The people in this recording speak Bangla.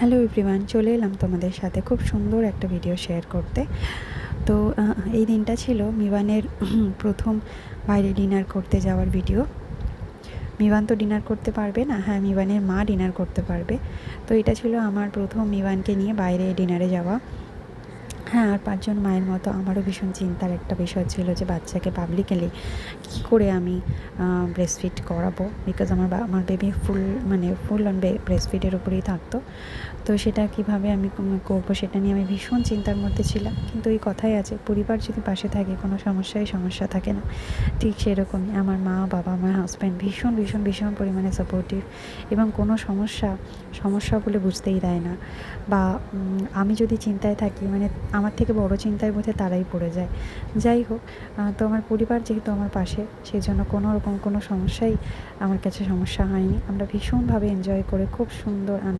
হ্যালো এভরিওয়ান, চলে এলাম তোমাদের সাথে খুব সুন্দর একটা ভিডিও শেয়ার করতে। তো এই দিনটা ছিল মিবানের প্রথম বাইরে ডিনার করতে যাওয়ার ভিডিও। মিবান তো ডিনার করতে পারবে না, হ্যাঁ মিবানের মা ডিনার করতে পারবে। তো এটা ছিল আমার প্রথম মিবানকে নিয়ে বাইরে ডিনারে যাওয়া। হ্যাঁ, আর ৫ জন মায়ের মতো আমারও ভীষণ চিন্তার একটা বিষয় ছিল যে বাচ্চাকে পাবলিকলি কী করে আমি ব্রেস্টফিড করাবো, বিকজ আমার বেবি ফুল অন ব্রেস্টফিডের উপরেই থাকতো। তো সেটা কিভাবে আমি করবো সেটা নিয়ে আমি ভীষণ চিন্তার মধ্যে ছিলাম। কিন্তু এই কথাই আছে, পরিবার যদি পাশে থাকে কোনো সমস্যা থাকে না। ঠিক সেরকমই আমার মা বাবা, আমার হাজব্যান্ড ভীষণ ভীষণ ভীষণ পরিমাণে সাপোর্টিভ, এবং কোনো সমস্যা বলে বুঝতেই দেয় না। বা আমি যদি চিন্তায় থাকি, আমার থেকে বড় চিন্তায় বোধহয় তারাই পড়ে যায়। যাই হোক, তো আমার পরিবার যেহেতু আমার পাশে, সেই জন্য কোনো রকম কোনো সমস্যাই আমার কাছে সমস্যা হয়নি। আমরা ভীষণভাবে এনজয় করে খুব সুন্দর